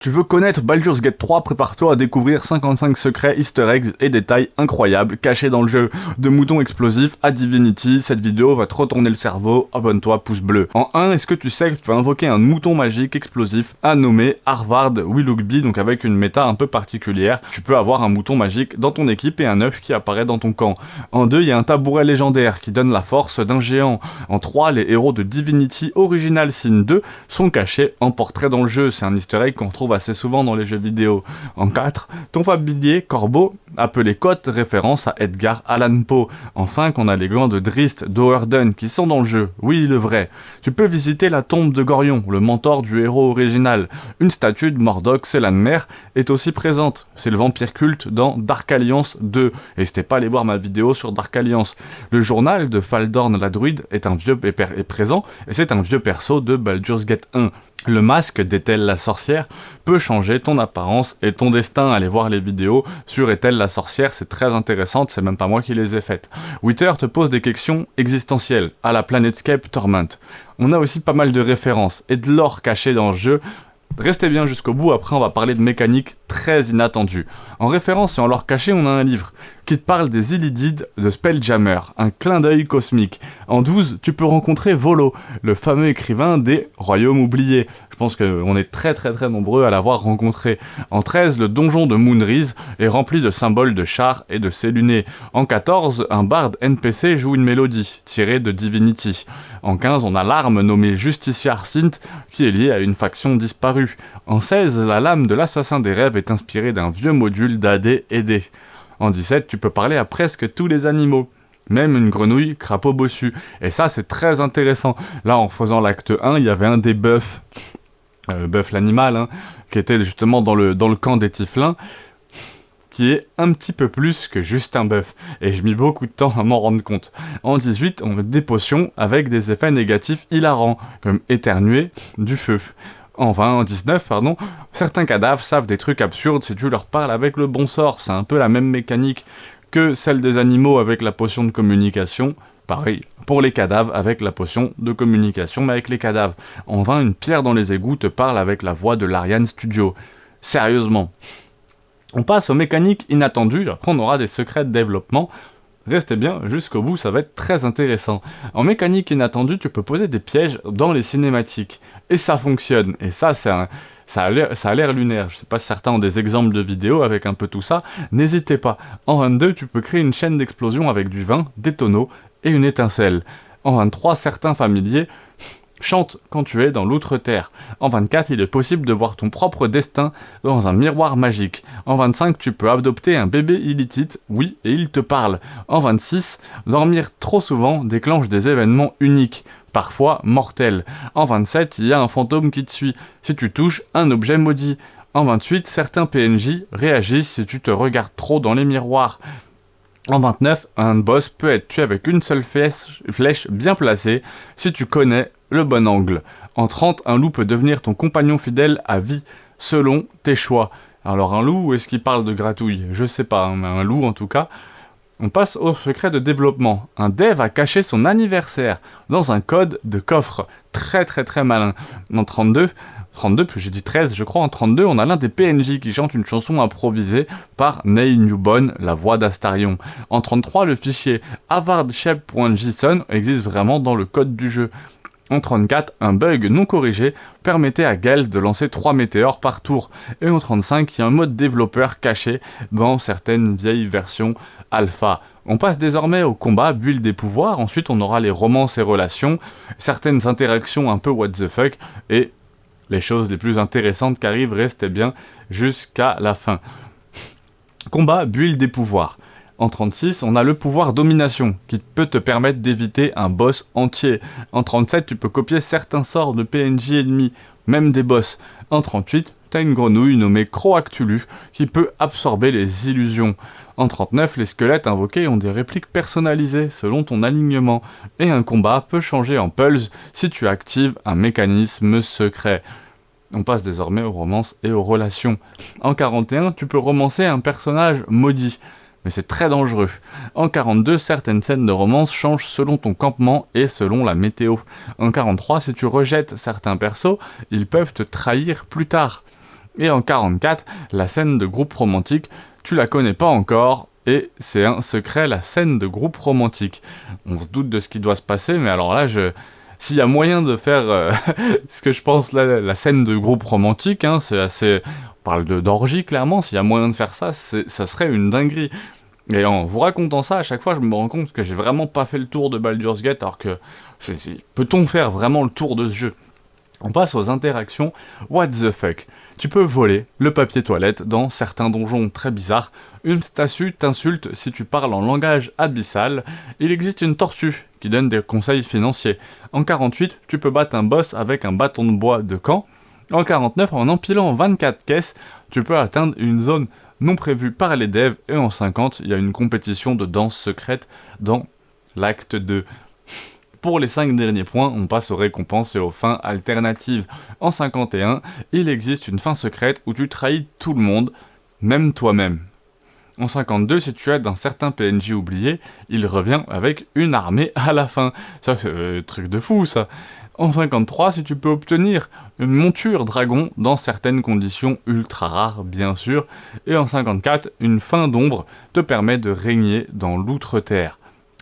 Tu veux connaître Baldur's Gate 3, prépare-toi à découvrir 55 secrets, easter eggs et détails incroyables cachés dans le jeu. De moutons explosifs à Divinity, cette vidéo va te retourner le cerveau, abonne-toi, pouce bleu. En 1, est-ce que tu sais que tu peux invoquer un mouton magique explosif à nommer Harvard Willoughby, donc avec une méta un peu particulière. Tu peux avoir un mouton magique dans ton équipe et un œuf qui apparaît dans ton camp. En 2, il y a un tabouret légendaire qui donne la force d'un géant. En 3, les héros de Divinity Original Sin 2 sont cachés en portrait dans le jeu, c'est un easter egg qu'on retrouve assez souvent dans les jeux vidéo. En 4, ton familier, Corbeau, appelé Cotte, référence à Edgar Allan Poe. En 5, on a les glands de Drizzt Do'Urden qui sont dans le jeu, oui le vrai. Tu peux visiter la tombe de Gorion, le mentor du héros original. Une statue de Mordok Selanmer est aussi présente, c'est le vampire culte dans Dark Alliance 2. N'hésitez pas à aller voir ma vidéo sur Dark Alliance. Le journal de Faldorn la druide est présent, et c'est un vieux perso de Baldur's Gate 1. Le masque d'Ethel la sorcière peut changer ton apparence et ton destin. Allez voir les vidéos sur Ethel la sorcière, c'est très intéressant, c'est même pas moi qui les ai faites. Wither te pose des questions existentielles, à la Planetscape Torment. On a aussi pas mal de références et de lore caché dans le jeu. Restez bien jusqu'au bout, après on va parler de mécaniques très inattendues. En référence et en lore caché, on a un livre qui te parle des Illidid de Spelljammer, un clin d'œil cosmique. En 12, tu peux rencontrer Volo, le fameux écrivain des Royaumes oubliés. Je pense qu'on est très nombreux à l'avoir rencontré. En 13, le donjon de Moonrise est rempli de symboles de chars et de célunés. En 14, un barde NPC joue une mélodie, tirée de Divinity. En 15, on a l'arme nommée Justiciar Synth, qui est liée à une faction disparue. En 16, la lame de l'assassin des rêves est inspirée d'un vieux module d'AD et D. En 17, tu peux parler à presque tous les animaux. Même une grenouille, crapaud bossu. Et ça, c'est très intéressant. Là, en faisant l'acte 1, il y avait un des bœufs, bœuf l'animal, qui était justement dans le camp des Tieflings, qui est un petit peu plus que juste un bœuf. Et j'ai mis beaucoup de temps à m'en rendre compte. En 18, on a des potions avec des effets négatifs hilarants, comme éternuer du feu. En 19, certains cadavres savent des trucs absurdes si tu leur parles avec le bon sort. C'est un peu la même mécanique que celle des animaux avec la potion de communication. Pareil, pour les cadavres avec la potion de communication, mais avec les cadavres. En 20, une pierre dans les égouts te parle avec la voix de l'Ariane Studio. Sérieusement. On passe aux mécaniques inattendues, après on aura des secrets de développement. Restez bien jusqu'au bout, ça va être très intéressant. En mécanique inattendue, tu peux poser des pièges dans les cinématiques. Et ça fonctionne. Et ça, ça a l'air lunaire. Je sais pas si certains ont des exemples de vidéos avec un peu tout ça. N'hésitez pas. En 22, tu peux créer une chaîne d'explosion avec du vin, des tonneaux et une étincelle. En 23, certains familiers chante quand tu es dans l'outre-terre. En 24, il est possible de voir ton propre destin dans un miroir magique. En 25, tu peux adopter un bébé illithite, oui, et il te parle. En 26, dormir trop souvent déclenche des événements uniques, parfois mortels. En 27, il y a un fantôme qui te suit, si tu touches un objet maudit. En 28, certains PNJ réagissent si tu te regardes trop dans les miroirs. En 29, un boss peut être tué avec une seule flèche bien placée si tu connais le bon angle. En 30, un loup peut devenir ton compagnon fidèle à vie, selon tes choix. Alors un loup, ou est-ce qu'il parle de gratouille? Je sais pas, mais un loup en tout cas. On passe au secret de développement. Un dev a caché son anniversaire dans un code de coffre. Très malin. En 32, puis j'ai dit 13, je crois, en 32, on a l'un des PNJ qui chante une chanson improvisée par Ney Newbon, la voix d'Astarion. En 33, le fichier havardshep.json existe vraiment dans le code du jeu. En 34, un bug non corrigé permettait à Gale de lancer 3 météores par tour. Et en 35, il y a un mode développeur caché dans certaines vieilles versions alpha. On passe désormais au combat, build des pouvoirs, ensuite on aura les romances et relations, certaines interactions un peu what the fuck, et les choses les plus intéressantes qui arrivent, restez bien jusqu'à la fin. Combat, build des pouvoirs. En 36, on a le pouvoir domination, qui peut te permettre d'éviter un boss entier. En 37, tu peux copier certains sorts de PNJ ennemis, même des boss. En 38, t'as une grenouille nommée Croactulu, qui peut absorber les illusions. En 39, les squelettes invoqués ont des répliques personnalisées selon ton alignement, et un combat peut changer en pulse si tu actives un mécanisme secret. On passe désormais aux romances et aux relations. En 41, tu peux romancer un personnage maudit. Mais c'est très dangereux. En 42, certaines scènes de romance changent selon ton campement et selon la météo. En 43, si tu rejettes certains persos, ils peuvent te trahir plus tard. Et en 44, la scène de groupe romantique, tu la connais pas encore, et c'est un secret, la scène de groupe romantique. On se doute de ce qui doit se passer, mais alors là, s'il y a moyen de faire ce que je pense là, la scène de groupe romantique, hein, c'est assez... On parle d'orgie, clairement, s'il y a moyen de faire ça, ça serait une dinguerie. Et en vous racontant ça, à chaque fois, je me rends compte que j'ai vraiment pas fait le tour de Baldur's Gate, alors que... Peut-on faire vraiment le tour de ce jeu ? On passe aux interactions What the fuck. Tu peux voler le papier toilette dans certains donjons très bizarres. Une statue t'insulte si tu parles en langage abyssal. Il existe une tortue qui donne des conseils financiers. En 48, tu peux battre un boss avec un bâton de bois de camp. En 49, en empilant 24 caisses, tu peux atteindre une zone non prévue par les devs. Et en 50, il y a une compétition de danse secrète dans l'acte 2. Pour les 5 derniers points, on passe aux récompenses et aux fins alternatives. En 51, il existe une fin secrète où tu trahis tout le monde, même toi-même. En 52, si tu aides un certain PNJ oublié, il revient avec une armée à la fin. Ça fait truc de fou, ça. En 53, si tu peux obtenir une monture dragon dans certaines conditions ultra rares, bien sûr. Et en 54, une fin d'ombre te permet de régner dans l'outre-terre.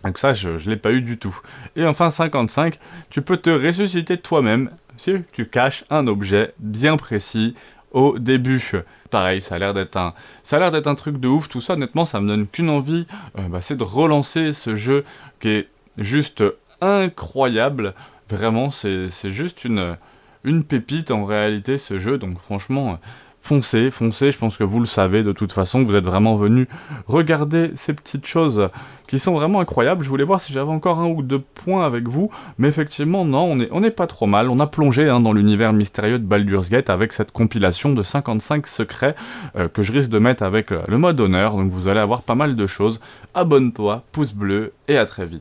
Donc ça, je l'ai pas eu du tout. Et enfin 55, tu peux te ressusciter toi-même si tu caches un objet bien précis au début. Pareil, ça a l'air d'être un truc de ouf. Tout ça, honnêtement, ça me donne qu'une envie, c'est de relancer ce jeu qui est juste incroyable. Vraiment, c'est juste une pépite en réalité, ce jeu. Donc franchement... Foncez, je pense que vous le savez de toute façon, vous êtes vraiment venus regarder ces petites choses qui sont vraiment incroyables. Je voulais voir si j'avais encore un ou deux points avec vous, mais effectivement non, on est pas trop mal. On a plongé dans l'univers mystérieux de Baldur's Gate avec cette compilation de 55 secrets que je risque de mettre avec le mode honneur, donc vous allez avoir pas mal de choses. Abonne-toi, pouce bleu et à très vite.